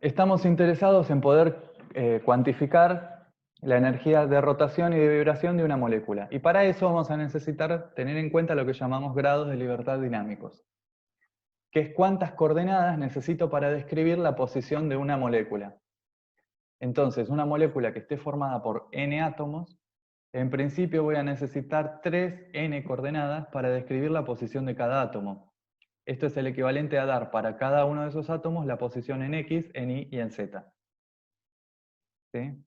Estamos interesados en poder cuantificar la energía de rotación y de vibración de una molécula. Y para eso vamos a necesitar tener en cuenta lo que llamamos grados de libertad dinámicos, que es cuántas coordenadas necesito para describir la posición de una molécula. Entonces, una molécula que esté formada por n átomos, en principio voy a necesitar 3n coordenadas para describir la posición de cada átomo. Esto es el equivalente a dar para cada uno de esos átomos la posición en X, en Y y en Z. ¿Sí?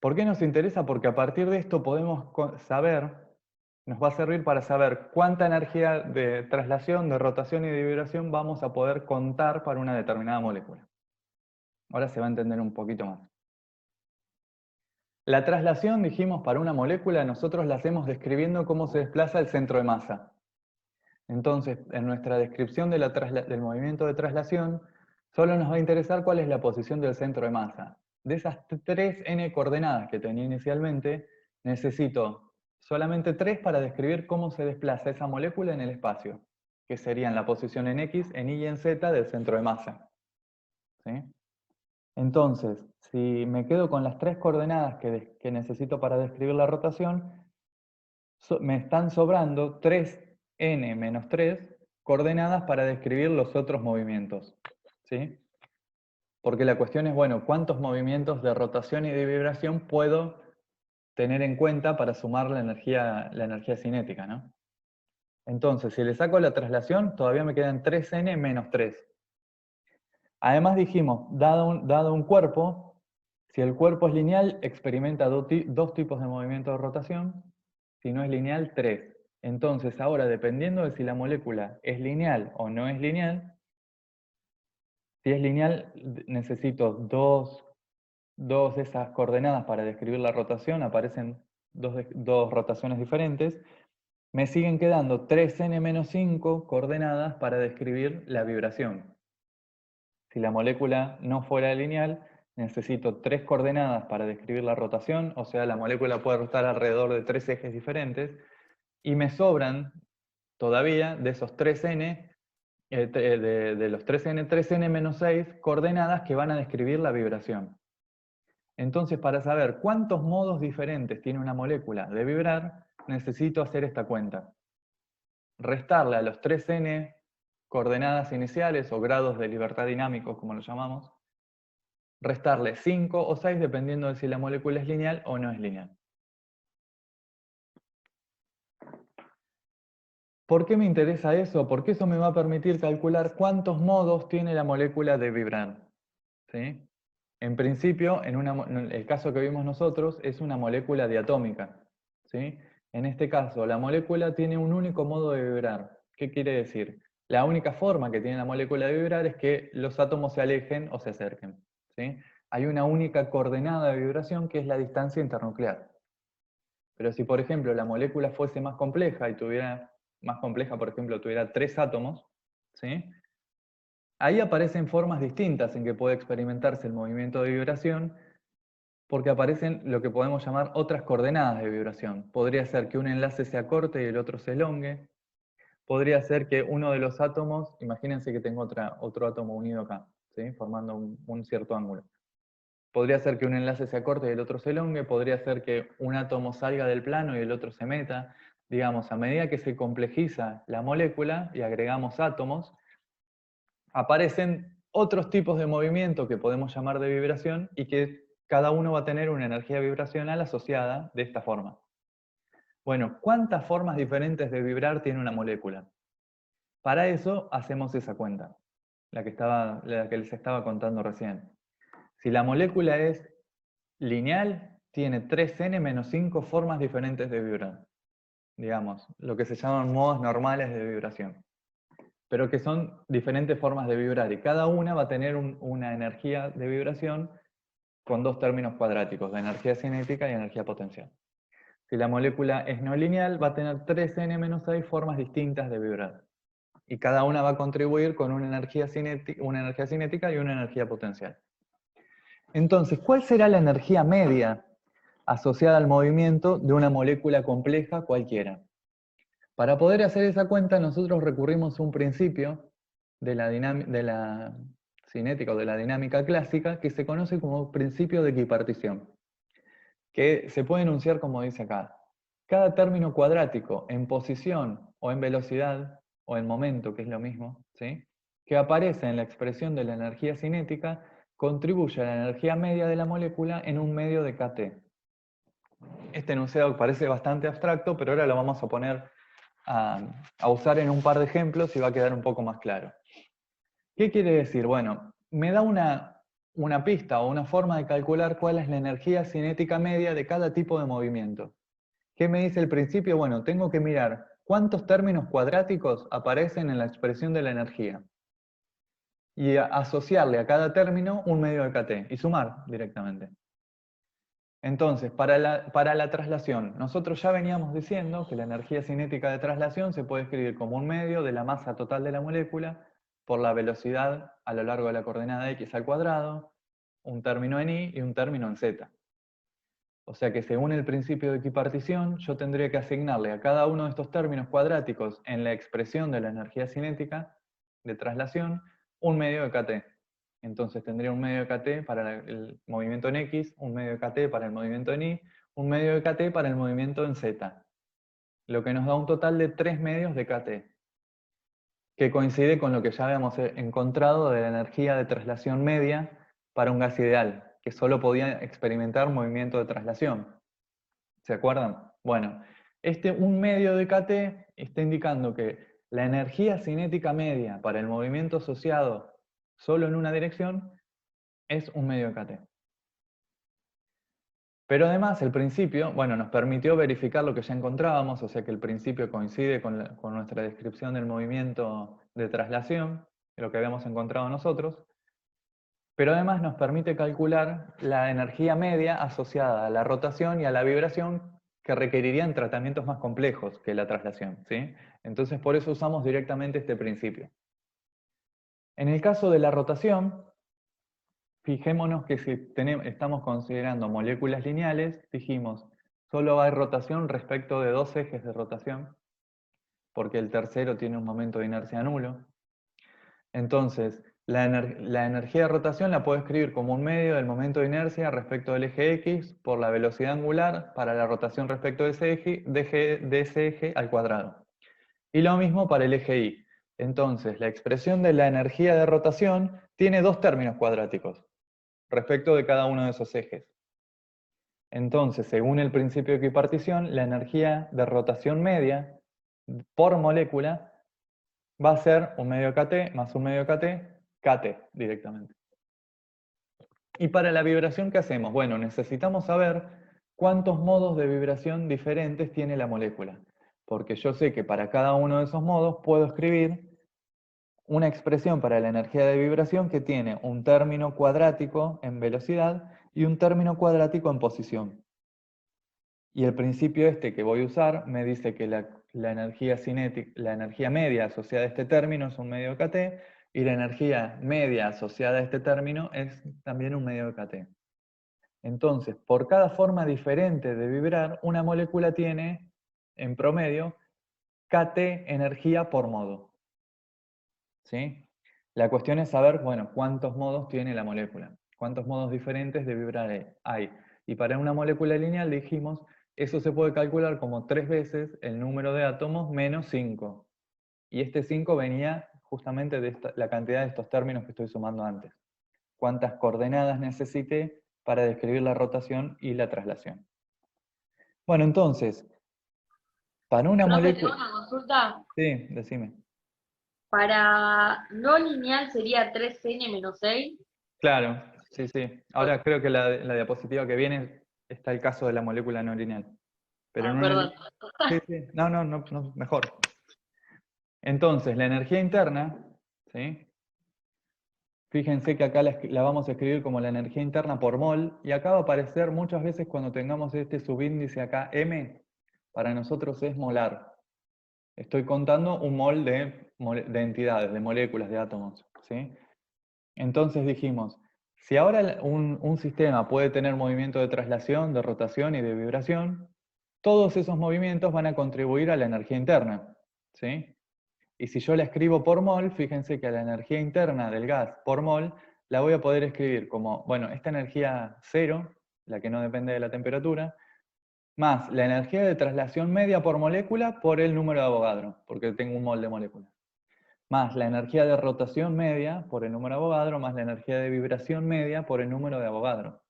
¿Por qué nos interesa? Porque a partir de esto podemos saber, nos va a servir para saber cuánta energía de traslación, de rotación y de vibración vamos a poder contar para una determinada molécula. Ahora se va a entender un poquito más. La traslación, dijimos, para una molécula nosotros la hacemos describiendo cómo se desplaza el centro de masa. Entonces, en nuestra descripción de del movimiento de traslación, solo nos va a interesar cuál es la posición del centro de masa. De esas 3n coordenadas que tenía inicialmente, necesito solamente 3 para describir cómo se desplaza esa molécula en el espacio, que serían la posición en X, en Y y en Z del centro de masa. ¿Sí? Entonces, si me quedo con las 3 coordenadas que necesito para describir la rotación, me están sobrando 3n menos 3 coordenadas para describir los otros movimientos. ¿Sí? Porque la cuestión es, bueno, ¿cuántos movimientos de rotación y de vibración puedo tener en cuenta para sumar la energía cinética, ¿no? Entonces, si le saco la traslación, todavía me quedan 3n menos 3. Además dijimos, dado un cuerpo, si el cuerpo es lineal, experimenta dos tipos de movimiento de rotación. Si no es lineal, 3. Entonces, ahora, dependiendo de si la molécula es lineal o no es lineal, si es lineal, necesito dos de esas coordenadas para describir la rotación, aparecen dos rotaciones diferentes. Me siguen quedando 3n menos 5 coordenadas para describir la vibración. Si la molécula no fuera lineal, necesito 3 coordenadas para describir la rotación, o sea, la molécula puede rotar alrededor de 3 ejes diferentes, y me sobran todavía de esos 3n, de los 3n menos 6 coordenadas que van a describir la vibración. Entonces, para saber cuántos modos diferentes tiene una molécula de vibrar, necesito hacer esta cuenta. Restarle a los 3n coordenadas iniciales o grados de libertad dinámicos, como lo llamamos, restarle 5 o 6 dependiendo de si la molécula es lineal o no es lineal. ¿Por qué me interesa eso? Porque eso me va a permitir calcular cuántos modos tiene la molécula de vibrar. ¿Sí? En principio, en el caso que vimos nosotros, es una molécula diatómica. ¿Sí? En este caso, la molécula tiene un único modo de vibrar. ¿Qué quiere decir? La única forma que tiene la molécula de vibrar es que los átomos se alejen o se acerquen. ¿Sí? Hay una única coordenada de vibración que es la distancia internuclear. Pero si, por ejemplo, la molécula fuese más compleja y por ejemplo, tuviera 3 átomos, ¿sí? Ahí aparecen formas distintas en que puede experimentarse el movimiento de vibración, porque aparecen lo que podemos llamar otras coordenadas de vibración. Podría ser que un enlace se acorte y el otro se elongue. Podría ser que uno de los átomos, imagínense que tengo otro átomo unido acá, ¿sí? Formando un cierto ángulo. Podría ser que un enlace se acorte y el otro se elongue, podría ser que un átomo salga del plano y el otro se meta. Digamos, a medida que se complejiza la molécula y agregamos átomos, aparecen otros tipos de movimiento que podemos llamar de vibración y que cada uno va a tener una energía vibracional asociada de esta forma. Bueno, ¿cuántas formas diferentes de vibrar tiene una molécula? Para eso hacemos esa cuenta, la que les estaba contando recién. Si la molécula es lineal, tiene 3n menos 5 formas diferentes de vibrar. Digamos, lo que se llaman modos normales de vibración. Pero que son diferentes formas de vibrar y cada una va a tener una energía de vibración con dos términos cuadráticos, de energía cinética y energía potencial. Si la molécula es no lineal, va a tener 3n menos 6 formas distintas de vibrar. Y cada una va a contribuir con una energía cinética y una energía potencial. Entonces, ¿cuál será la energía media asociada al movimiento de una molécula compleja cualquiera? Para poder hacer esa cuenta, nosotros recurrimos a un principio de la cinética o de la dinámica clásica que se conoce como principio de equipartición, que se puede enunciar como dice acá. Cada término cuadrático en posición o en velocidad o en momento, que es lo mismo, ¿sí?, que aparece en la expresión de la energía cinética contribuye a la energía media de la molécula en un medio de kT. Este enunciado parece bastante abstracto, pero ahora lo vamos a poner a usar en un par de ejemplos y va a quedar un poco más claro. ¿Qué quiere decir? Bueno, me da una pista o una forma de calcular cuál es la energía cinética media de cada tipo de movimiento. ¿Qué me dice el principio? Bueno, tengo que mirar cuántos términos cuadráticos aparecen en la expresión de la energía y asociarle a cada término un medio de kT y sumar directamente. Entonces, para la traslación, nosotros ya veníamos diciendo que la energía cinética de traslación se puede escribir como un medio de la masa total de la molécula por la velocidad a lo largo de la coordenada x al cuadrado, un término en y y un término en z. O sea que según el principio de equipartición, yo tendría que asignarle a cada uno de estos términos cuadráticos en la expresión de la energía cinética de traslación un medio de kT. Entonces tendría un medio de kT para el movimiento en X, un medio de kT para el movimiento en Y, un medio de kT para el movimiento en Z. Lo que nos da un total de 3 medios de kT, que coincide con lo que ya habíamos encontrado de la energía de traslación media para un gas ideal, que solo podía experimentar movimiento de traslación. ¿Se acuerdan? Bueno, un medio de kT está indicando que la energía cinética media para el movimiento asociado solo en una dirección es un medio de kT. Pero además el principio, bueno, nos permitió verificar lo que ya encontrábamos, o sea que el principio coincide con nuestra descripción del movimiento de traslación, lo que habíamos encontrado nosotros, pero además nos permite calcular la energía media asociada a la rotación y a la vibración que requerirían tratamientos más complejos que la traslación, ¿sí? Entonces por eso usamos directamente este principio. En el caso de la rotación, fijémonos que si estamos considerando moléculas lineales, dijimos, solo hay rotación respecto de dos ejes de rotación, porque el tercero tiene un momento de inercia nulo. Entonces, la energía de rotación la puedo escribir como un medio del momento de inercia respecto del eje X por la velocidad angular para la rotación respecto de ese eje al cuadrado. Y lo mismo para el eje Y. Entonces, la expresión de la energía de rotación tiene dos términos cuadráticos respecto de cada uno de esos ejes. Entonces, según el principio de equipartición, la energía de rotación media por molécula va a ser un medio kT más un medio kT, kT directamente. ¿Y para la vibración qué hacemos? Bueno, necesitamos saber cuántos modos de vibración diferentes tiene la molécula. Porque yo sé que para cada uno de esos modos puedo escribir una expresión para la energía de vibración que tiene un término cuadrático en velocidad y un término cuadrático en posición. Y el principio este que voy a usar me dice que la energía cinética, la energía media asociada a este término es un medio de kT y la energía media asociada a este término es también un medio de kT. Entonces, por cada forma diferente de vibrar, una molécula tiene, en promedio, kT energía por modo. ¿Sí? La cuestión es saber, bueno, cuántos modos tiene la molécula, cuántos modos diferentes de vibrar hay. Y para una molécula lineal dijimos, eso se puede calcular como 3 veces el número de átomos menos 5. Y este 5 venía justamente de la cantidad de estos términos que estoy sumando antes. Cuántas coordenadas necesité para describir la rotación y la traslación. Bueno, entonces, para una Profe, molécula... ¿tengo una consulta? Sí, decime. Para no lineal sería 3n menos 6. Claro, sí, sí. Ahora creo que la diapositiva que viene está el caso de la molécula no lineal. Pero en Ah, una... perdón. Sí, sí. No, mejor. Entonces, la energía interna, ¿sí? Fíjense que acá la vamos a escribir como la energía interna por mol, y acá va a aparecer muchas veces cuando tengamos este subíndice acá, M, para nosotros es molar. Estoy contando un mol de entidades, de moléculas, de átomos, ¿sí? Entonces dijimos, si ahora un sistema puede tener movimiento de traslación, de rotación y de vibración, todos esos movimientos van a contribuir a la energía interna, ¿sí? Y si yo la escribo por mol, fíjense que la energía interna del gas por mol la voy a poder escribir como, bueno, esta energía 0, la que no depende de la temperatura, más la energía de traslación media por molécula por el número de Avogadro, porque tengo un mol de molécula. Más la energía de rotación media por el número de Avogadro, más la energía de vibración media por el número de Avogadro.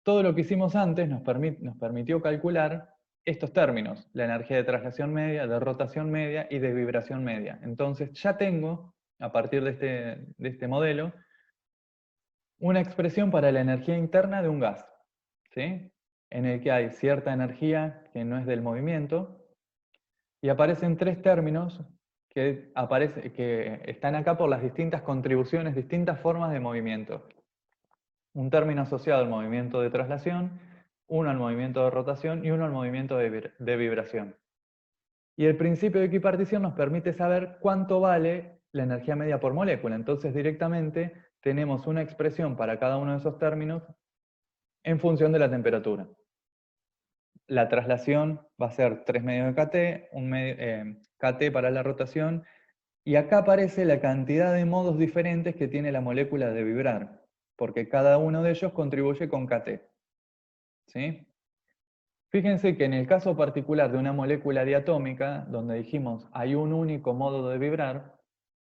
Todo lo que hicimos antes nos permitió calcular estos términos, la energía de traslación media, de rotación media y de vibración media. Entonces ya tengo, a partir de este modelo, una expresión para la energía interna de un gas, ¿sí? En el que hay cierta energía que no es del movimiento, y aparecen tres términos que están acá por las distintas contribuciones, distintas formas de movimiento. Un término asociado al movimiento de traslación, uno al movimiento de rotación y uno al movimiento de vibración. Y el principio de equipartición nos permite saber cuánto vale la energía media por molécula. Entonces directamente tenemos una expresión para cada uno de esos términos en función de la temperatura. La traslación va a ser 3 medios de KT, KT para la rotación, y acá aparece la cantidad de modos diferentes que tiene la molécula de vibrar, porque cada uno de ellos contribuye con KT. ¿Sí? Fíjense que en el caso particular de una molécula diatómica, donde dijimos hay un único modo de vibrar,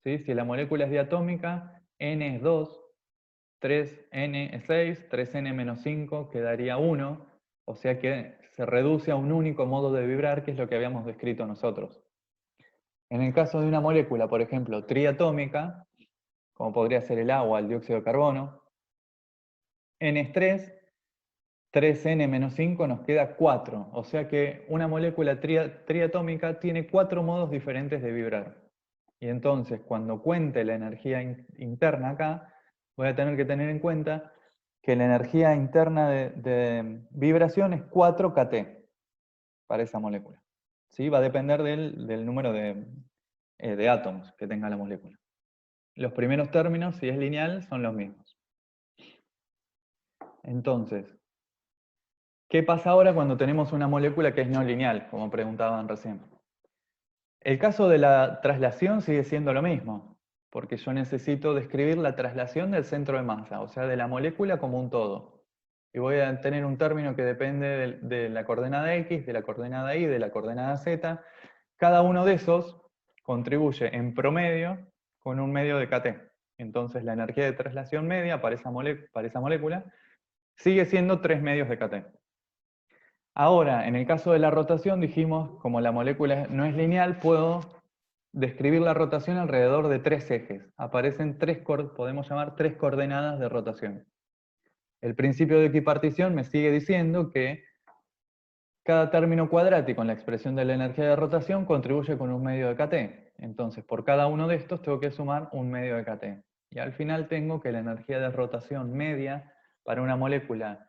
¿sí? Si la molécula es diatómica, N es 2, 3N es 6, 3N menos 5 quedaría 1, o sea que se reduce a un único modo de vibrar, que es lo que habíamos descrito nosotros. En el caso de una molécula, por ejemplo, triatómica, como podría ser el agua, el dióxido de carbono, N es 3, 3N menos 5 nos queda 4, o sea que una molécula triatómica tiene 4 modos diferentes de vibrar. Y entonces, cuando cuente la energía interna acá, voy a tener que tener en cuenta que la energía interna de vibración es 4 kT para esa molécula. ¿Sí? Va a depender del número de átomos que tenga la molécula. Los primeros términos, si es lineal, son los mismos. Entonces, ¿qué pasa ahora cuando tenemos una molécula que es no lineal, como preguntaban recién? El caso de la traslación sigue siendo lo mismo, porque yo necesito describir la traslación del centro de masa, o sea, de la molécula como un todo. Y voy a tener un término que depende de la coordenada X, de la coordenada Y, de la coordenada Z. Cada uno de esos contribuye en promedio con un medio de KT. Entonces la energía de traslación media para esa molécula sigue siendo 3 medios de KT. Ahora, en el caso de la rotación, dijimos, como la molécula no es lineal, puedo describir la rotación alrededor de 3 ejes. Aparecen podemos llamar 3 coordenadas de rotación. El principio de equipartición me sigue diciendo que cada término cuadrático en la expresión de la energía de rotación contribuye con un medio de KT. Entonces, por cada uno de estos tengo que sumar un medio de KT. Y al final tengo que la energía de rotación media para una molécula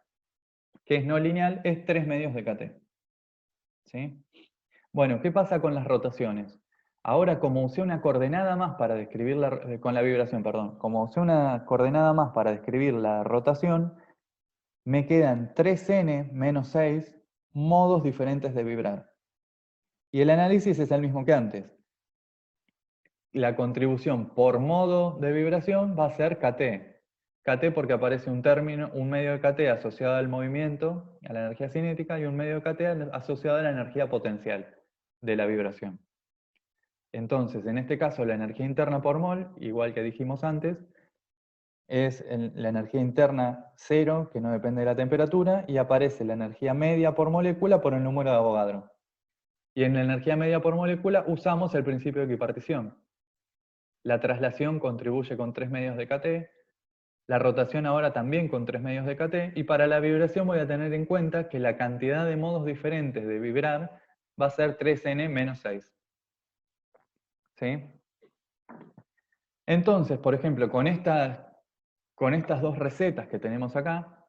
que es no lineal es 3 medios de KT. ¿Sí? Bueno, ¿qué pasa con las rotaciones? Ahora, como usé una coordenada más para describir con la vibración, perdón, como usé una coordenada más para describir la rotación, me quedan 3n menos 6 modos diferentes de vibrar. Y el análisis es el mismo que antes. La contribución por modo de vibración va a ser KT. KT porque aparece un medio de KT asociado al movimiento, a la energía cinética, y un medio de KT asociado a la energía potencial de la vibración. Entonces, en este caso, la energía interna por mol, igual que dijimos antes, es la energía interna 0, que no depende de la temperatura, y aparece la energía media por molécula por el número de Avogadro. Y en la energía media por molécula usamos el principio de equipartición. La traslación contribuye con 3 medios de KT, la rotación ahora también con 3 medios de KT, y para la vibración voy a tener en cuenta que la cantidad de modos diferentes de vibrar va a ser 3n menos 6. ¿Sí? Entonces, por ejemplo, con estas dos recetas que tenemos acá,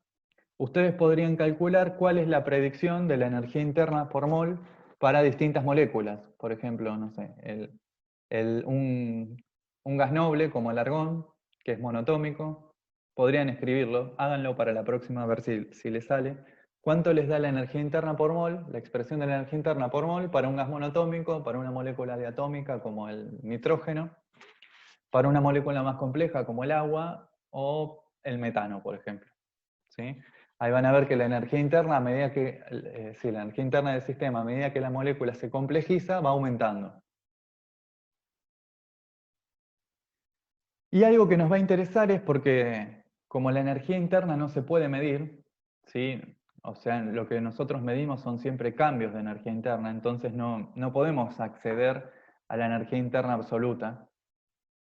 ustedes podrían calcular cuál es la predicción de la energía interna por mol para distintas moléculas. Por ejemplo, no sé, un gas noble como el argón, que es monotómico, podrían escribirlo, háganlo para la próxima a ver si les sale. ¿Cuánto les da la energía interna por mol, la expresión de la energía interna por mol para un gas monoatómico, para una molécula diatómica como el nitrógeno, para una molécula más compleja como el agua o el metano, por ejemplo? ¿Sí? Ahí van a ver que la energía interna, a medida que, la energía interna del sistema, a medida que la molécula se complejiza, va aumentando. Y algo que nos va a interesar es porque, como la energía interna no se puede medir, ¿sí? O sea, lo que nosotros medimos son siempre cambios de energía interna, entonces no podemos acceder a la energía interna absoluta,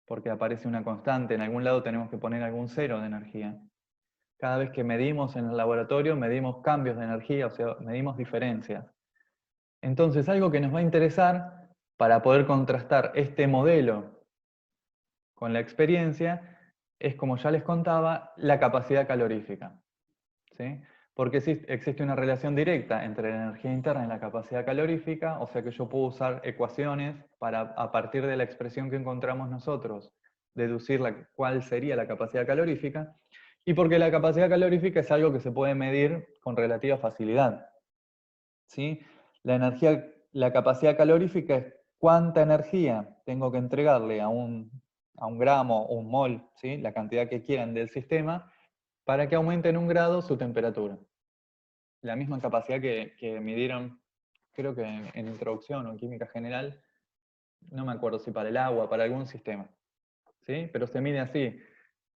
porque aparece una constante, en algún lado tenemos que poner algún cero de energía. Cada vez que medimos en el laboratorio, medimos cambios de energía, o sea, medimos diferencias. Entonces, algo que nos va a interesar para poder contrastar este modelo con la experiencia es, como ya les contaba, la capacidad calorífica. ¿Sí? Porque existe una relación directa entre la energía interna y la capacidad calorífica, o sea que yo puedo usar ecuaciones para, a partir de la expresión que encontramos nosotros, deducir cuál sería la capacidad calorífica, y porque la capacidad calorífica es algo que se puede medir con relativa facilidad. ¿Sí? La capacidad calorífica es cuánta energía tengo que entregarle a un gramo o un mol, ¿sí? La cantidad que quieran del sistema, para que aumente en 1 grado su temperatura. La misma capacidad que midieron, creo que en introducción o en química general, no me acuerdo si para el agua, para algún sistema. ¿Sí? Pero se mide así.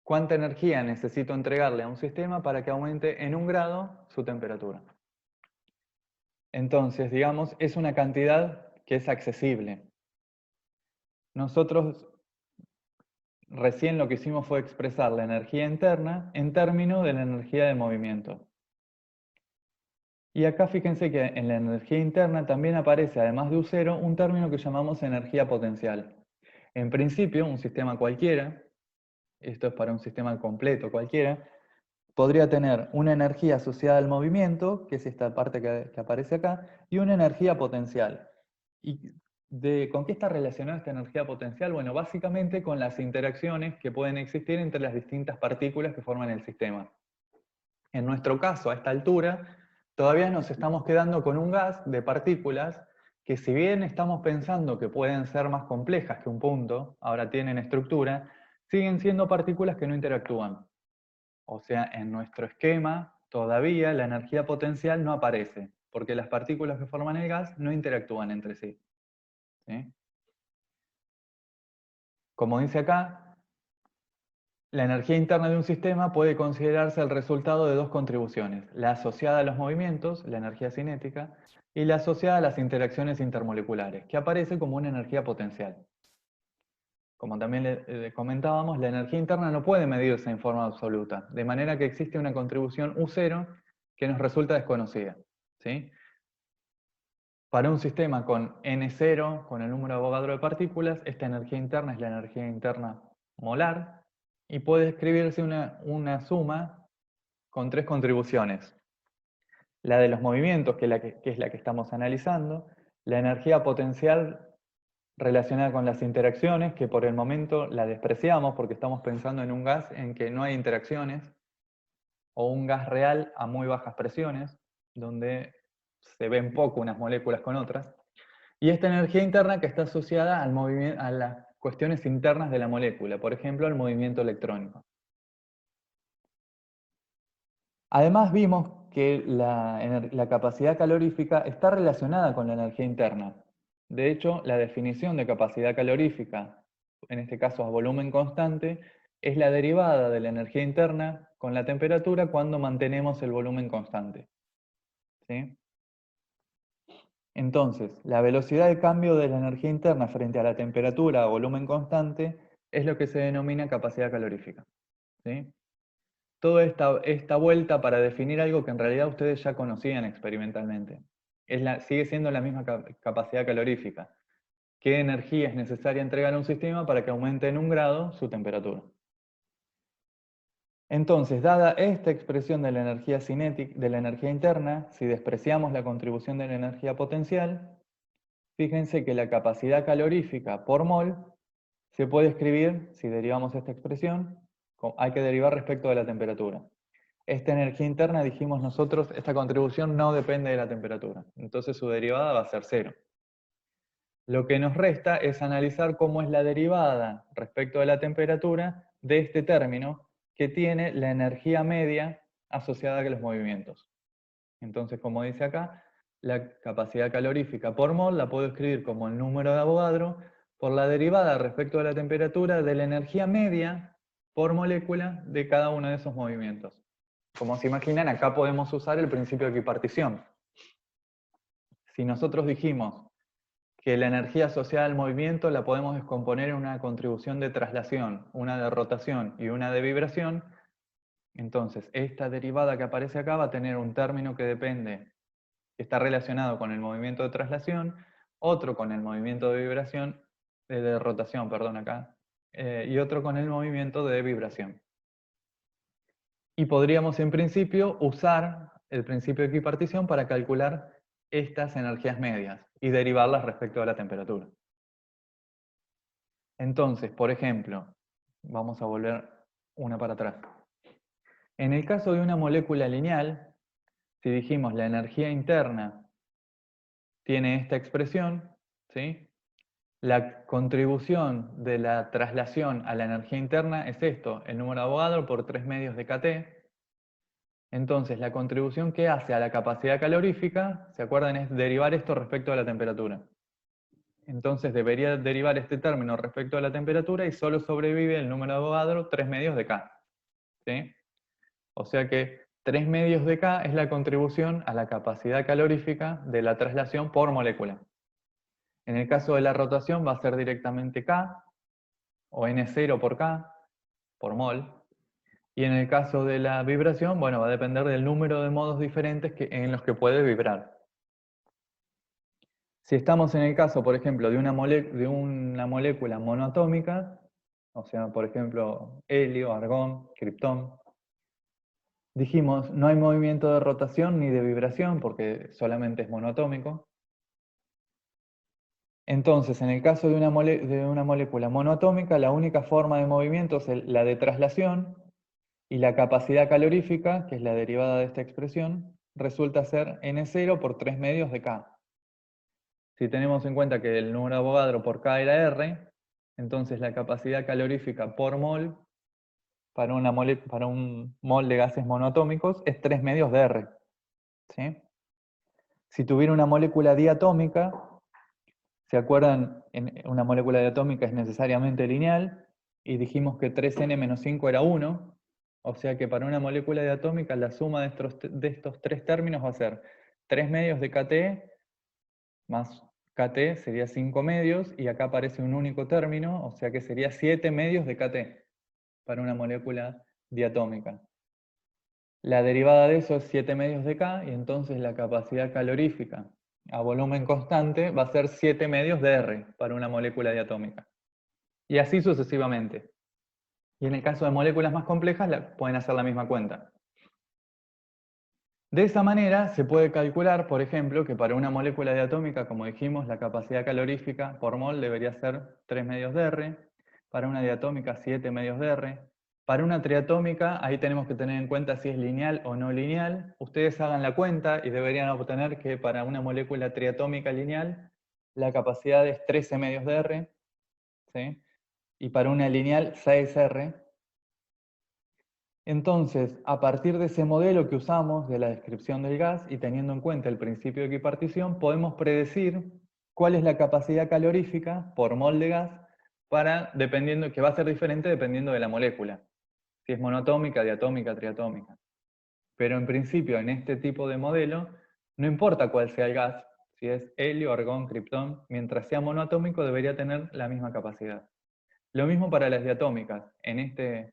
¿Cuánta energía necesito entregarle a un sistema para que aumente en 1 grado su temperatura? Entonces, digamos, es una cantidad que es accesible. Nosotros recién lo que hicimos fue expresar la energía interna en términos de la energía de movimiento. Y acá fíjense que en la energía interna también aparece, además de U0, un término que llamamos energía potencial. En principio, un sistema cualquiera, esto es para un sistema completo cualquiera, podría tener una energía asociada al movimiento, que es esta parte que aparece acá, y una energía potencial. ¿Y con qué está relacionada esta energía potencial? Bueno, básicamente con las interacciones que pueden existir entre las distintas partículas que forman el sistema. En nuestro caso, a esta altura, todavía nos estamos quedando con un gas de partículas que, si bien estamos pensando que pueden ser más complejas que un punto, ahora tienen estructura, siguen siendo partículas que no interactúan. O sea, en nuestro esquema todavía la energía potencial no aparece, porque las partículas que forman el gas no interactúan entre sí. ¿Sí? Como dice acá, la energía interna de un sistema puede considerarse el resultado de 2 contribuciones: la asociada a los movimientos, la energía cinética, y la asociada a las interacciones intermoleculares, que aparece como una energía potencial. Como también le comentábamos, la energía interna no puede medirse en forma absoluta, de manera que existe una contribución U0 que nos resulta desconocida. ¿Sí? Para un sistema con N0, con el número de Avogadro de partículas, esta energía interna es la energía interna molar, y puede escribirse una suma con 3 contribuciones. La de los movimientos, que es la que estamos analizando, la energía potencial relacionada con las interacciones, que por el momento la despreciamos porque estamos pensando en un gas en que no hay interacciones, o un gas real a muy bajas presiones, donde se ven poco unas moléculas con otras, y esta energía interna que está asociada al movimiento, a las cuestiones internas de la molécula, por ejemplo, al movimiento electrónico. Además vimos que la capacidad calorífica está relacionada con la energía interna. De hecho, la definición de capacidad calorífica, en este caso a volumen constante, es la derivada de la energía interna con la temperatura cuando mantenemos el volumen constante. ¿Sí? Entonces, la velocidad de cambio de la energía interna frente a la temperatura a volumen constante es lo que se denomina capacidad calorífica. ¿Sí? Toda esta vuelta para definir algo que en realidad ustedes ya conocían experimentalmente. Sigue siendo la misma capacidad calorífica. ¿Qué energía es necesaria entregar a un sistema para que aumente en 1 grado su temperatura? Entonces, dada esta expresión de la energía cinética, de la energía interna, si despreciamos la contribución de la energía potencial, fíjense que la capacidad calorífica por mol se puede escribir, si derivamos esta expresión, hay que derivar respecto de la temperatura. Esta energía interna, dijimos nosotros, esta contribución no depende de la temperatura. Entonces su derivada va a ser 0. Lo que nos resta es analizar cómo es la derivada respecto de la temperatura de este término que tiene la energía media asociada a los movimientos. Entonces, como dice acá, la capacidad calorífica por mol la puedo escribir como el número de Avogadro por la derivada respecto de la temperatura de la energía media por molécula de cada uno de esos movimientos. Como se imaginan, acá podemos usar el principio de equipartición. Si nosotros dijimos que la energía asociada al movimiento la podemos descomponer en una contribución de traslación, una de rotación y una de vibración, entonces esta derivada que aparece acá va a tener un término que depende, que está relacionado con el movimiento de traslación, otro con el movimiento de vibración, de rotación, perdón, acá, y otro con el movimiento de vibración. Y podríamos en principio usar el principio de equipartición para calcular estas energías medias y derivarlas respecto a la temperatura. Entonces, por ejemplo, vamos a volver una para atrás. En el caso de una molécula lineal, si dijimos la energía interna tiene esta expresión, ¿sí? La contribución de la traslación a la energía interna es esto, el número de Avogadro por 3 medios de kT. Entonces, la contribución que hace a la capacidad calorífica, ¿se acuerdan? Es derivar esto respecto a la temperatura. Entonces debería derivar este término respecto a la temperatura y solo sobrevive el número de Avogadro 3 medios de K. ¿Sí? O sea que 3 medios de K es la contribución a la capacidad calorífica de la traslación por molécula. En el caso de la rotación va a ser directamente K, o N0 por K, por mol. Y en el caso de la vibración, bueno, va a depender del número de modos diferentes en los que puede vibrar. Si estamos en el caso, por ejemplo, de una molécula monoatómica, o sea, por ejemplo, helio, argón, criptón, dijimos, no hay movimiento de rotación ni de vibración porque solamente es monoatómico. Entonces, en el caso de una molécula monoatómica, la única forma de movimiento es la de traslación y la capacidad calorífica, que es la derivada de esta expresión, resulta ser N0 por 3 medios de K. Si tenemos en cuenta que el número de Avogadro por K era R, entonces la capacidad calorífica por mol para un mol de gases monoatómicos es 3 medios de R. ¿Sí? Si tuviera una molécula diatómica, ¿se acuerdan? Una molécula diatómica es necesariamente lineal, y dijimos que 3n-5 era 1, o sea que para una molécula diatómica la suma de estos tres términos va a ser 3 medios de kT más kT sería 5 medios, y acá aparece un único término, o sea que sería 7 medios de kT para una molécula diatómica. La derivada de eso es 7 medios de K, y entonces la capacidad calorífica a volumen constante va a ser 7 medios de R para una molécula diatómica. Y así sucesivamente. Y en el caso de moléculas más complejas pueden hacer la misma cuenta. De esa manera se puede calcular, por ejemplo, que para una molécula diatómica, como dijimos, la capacidad calorífica por mol debería ser 3 medios de R, para una diatómica 7 medios de R, para una triatómica ahí tenemos que tener en cuenta si es lineal o no lineal. Ustedes hagan la cuenta y deberían obtener que para una molécula triatómica lineal la capacidad es 13 medios de R, ¿sí? Y para una lineal 6R. Entonces, a partir de ese modelo que usamos de la descripción del gas y teniendo en cuenta el principio de equipartición, podemos predecir cuál es la capacidad calorífica por mol de gas que va a ser diferente dependiendo de la molécula. Si es monoatómica, diatómica, triatómica. Pero en principio, en este tipo de modelo, no importa cuál sea el gas, si es helio, argón, criptón, mientras sea monoatómico debería tener la misma capacidad. Lo mismo para las diatómicas. En este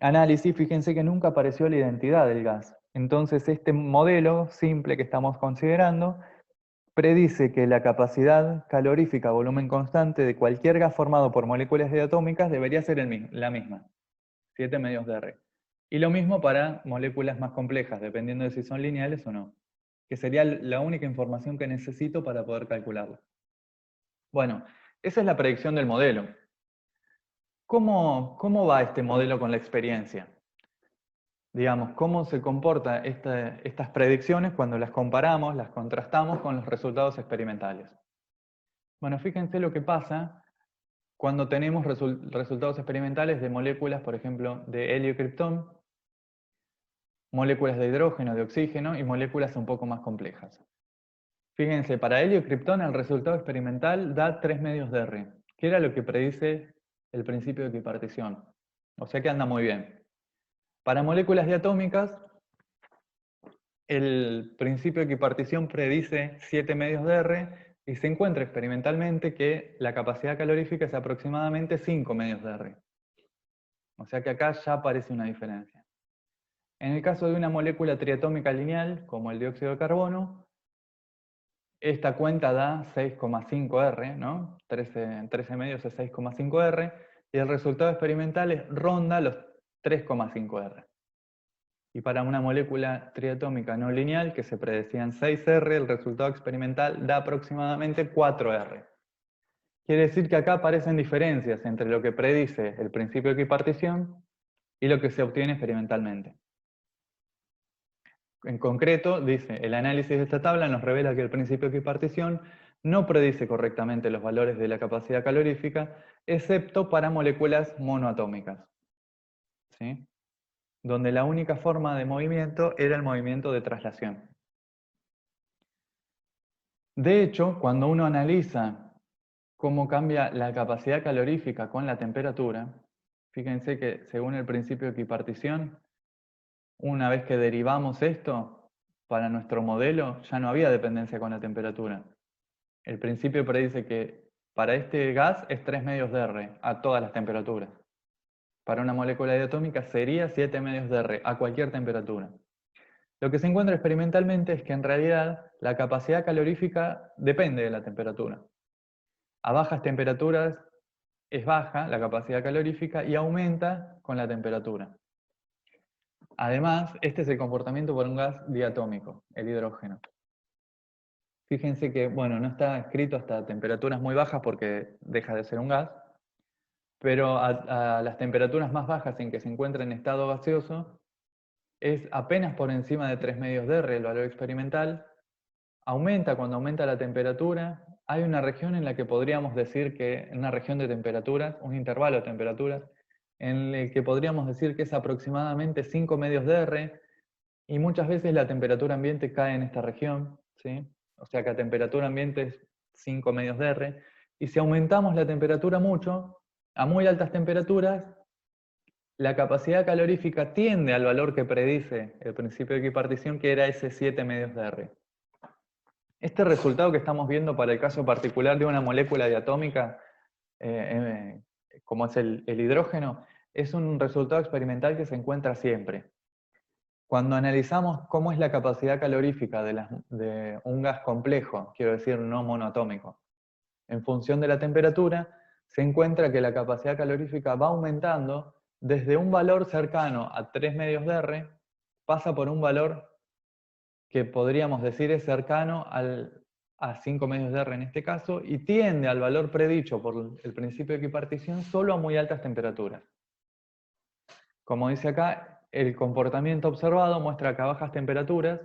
análisis, fíjense que nunca apareció la identidad del gas. Entonces este modelo simple que estamos considerando predice que la capacidad calorífica a volumen constante de cualquier gas formado por moléculas diatómicas debería ser la misma, 7 medios de R. Y lo mismo para moléculas más complejas, dependiendo de si son lineales o no, que sería la única información que necesito para poder calcularlo. Bueno, esa es la predicción del modelo. ¿Cómo va este modelo con la experiencia? digamos, cómo se comportan estas predicciones cuando las comparamos, las contrastamos con los resultados experimentales. Bueno, fíjense lo que pasa cuando tenemos resultados experimentales de moléculas, por ejemplo, de helio y criptón, moléculas de hidrógeno, de oxígeno y moléculas un poco más complejas. Fíjense, para helio y criptón el resultado experimental da 3 medios de R, que era lo que predice el principio de equipartición. O sea que anda muy bien. Para moléculas diatómicas, el principio de equipartición predice 7 medios de R y se encuentra experimentalmente que la capacidad calorífica es aproximadamente 5 medios de R. O sea que acá ya aparece una diferencia. En el caso de una molécula triatómica lineal, como el dióxido de carbono, esta cuenta da 6,5 R, ¿no? 13 medios es 6,5 R, y el resultado experimental ronda los 3,5 R. Y para una molécula triatómica no lineal, que se predecían 6 R, el resultado experimental da aproximadamente 4 R. Quiere decir que acá aparecen diferencias entre lo que predice el principio de equipartición y lo que se obtiene experimentalmente. En concreto, dice, el análisis de esta tabla nos revela que el principio de equipartición no predice correctamente los valores de la capacidad calorífica, excepto para moléculas monoatómicas, ¿sí? Donde la única forma de movimiento era el movimiento de traslación. De hecho, cuando uno analiza cómo cambia la capacidad calorífica con la temperatura, fíjense que según el principio de equipartición, una vez que derivamos esto, para nuestro modelo ya no había dependencia con la temperatura. El principio predice que para este gas es 3 medios de R a todas las temperaturas. Para una molécula diatómica sería 7 medios de R a cualquier temperatura. Lo que se encuentra experimentalmente es que en realidad la capacidad calorífica depende de la temperatura. A bajas temperaturas es baja la capacidad calorífica y aumenta con la temperatura. Además, este es el comportamiento por un gas diatómico, el hidrógeno. Fíjense que, bueno, no está escrito hasta temperaturas muy bajas porque deja de ser un gas, pero a las temperaturas más bajas en que se encuentra en estado gaseoso, es apenas por encima de 3 medios de R el valor experimental, aumenta cuando aumenta la temperatura, hay una región en la que podríamos decir que, una región de temperaturas, un intervalo de temperaturas, en el que podríamos decir que es aproximadamente 5 medios de R, y muchas veces la temperatura ambiente cae en esta región, ¿sí? O sea que a temperatura ambiente es 5 medios de R, y si aumentamos la temperatura mucho, a muy altas temperaturas, la capacidad calorífica tiende al valor que predice el principio de equipartición, que era ese 7 medios de R. Este resultado que estamos viendo para el caso particular de una molécula diatómica, como es el hidrógeno, es un resultado experimental que se encuentra siempre. Cuando analizamos cómo es la capacidad calorífica de un gas complejo, quiero decir no monoatómico, en función de la temperatura, se encuentra que la capacidad calorífica va aumentando desde un valor cercano a 3 medios de R, pasa por un valor que podríamos decir es cercano a 5 medios de R en este caso, y tiende al valor predicho por el principio de equipartición solo a muy altas temperaturas. Como dice acá, el comportamiento observado muestra que a bajas temperaturas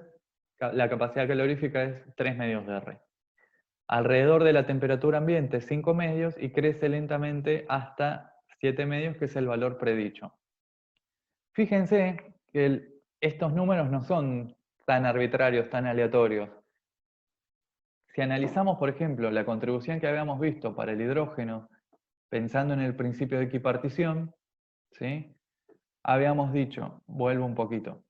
la capacidad calorífica es 3 medios de R. Alrededor de la temperatura ambiente 5 medios y crece lentamente hasta 7 medios, que es el valor predicho. Fíjense que estos números no son tan arbitrarios, tan aleatorios. Si analizamos, por ejemplo, la contribución que habíamos visto para el hidrógeno, pensando en el principio de equipartición, ¿sí? Habíamos dicho, vuelvo un poquito,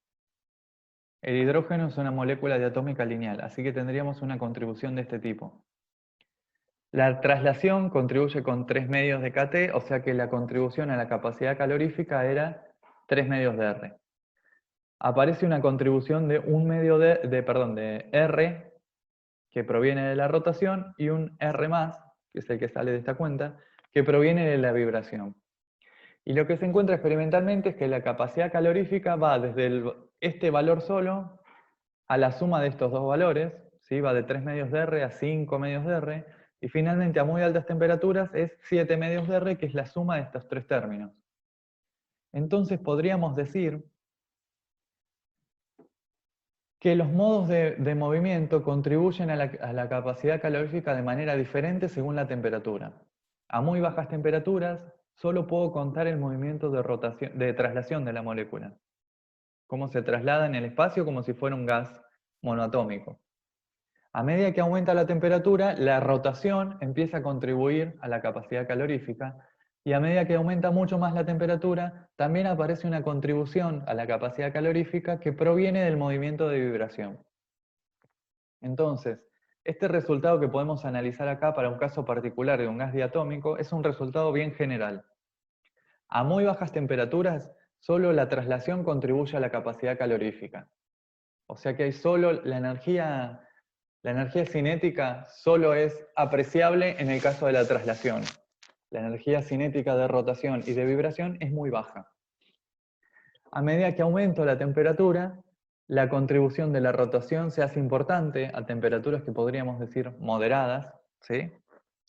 el hidrógeno es una molécula diatómica lineal, así que tendríamos una contribución de este tipo. La traslación contribuye con 3 medios de kT, o sea que la contribución a la capacidad calorífica era 3 medios de R. Aparece una contribución de 1 medio de R, que proviene de la rotación, y un R+, que es el que sale de esta cuenta, que proviene de la vibración. Y lo que se encuentra experimentalmente es que la capacidad calorífica va desde este valor solo a la suma de estos dos valores, ¿sí? Va de 3 medios de R a 5 medios de R, y finalmente a muy altas temperaturas es 7 medios de R, que es la suma de estos tres términos. Entonces podríamos decir que los modos de movimiento contribuyen a la capacidad calorífica de manera diferente según la temperatura. A muy bajas temperaturas, solo puedo contar el movimiento de traslación de la molécula, cómo se traslada en el espacio como si fuera un gas monoatómico. A medida que aumenta la temperatura, la rotación empieza a contribuir a la capacidad calorífica, y a medida que aumenta mucho más la temperatura, también aparece una contribución a la capacidad calorífica que proviene del movimiento de vibración. Entonces, este resultado que podemos analizar acá para un caso particular de un gas diatómico es un resultado bien general. A muy bajas temperaturas, solo la traslación contribuye a la capacidad calorífica. O sea que hay solo la energía cinética solo es apreciable en el caso de la traslación. La energía cinética de rotación y de vibración es muy baja. A medida que aumenta la temperatura, la contribución de la rotación se hace importante a temperaturas que podríamos decir moderadas, ¿sí?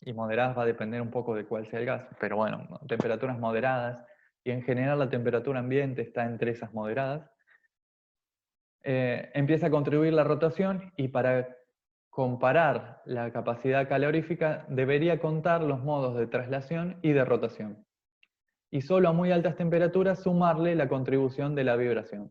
Y moderadas va a depender un poco de cuál sea el gas, pero bueno, temperaturas moderadas, y en general la temperatura ambiente está entre esas moderadas. Empieza a contribuir la rotación, y para comparar la capacidad calorífica debería contar los modos de traslación y de rotación. Y solo a muy altas temperaturas sumarle la contribución de la vibración.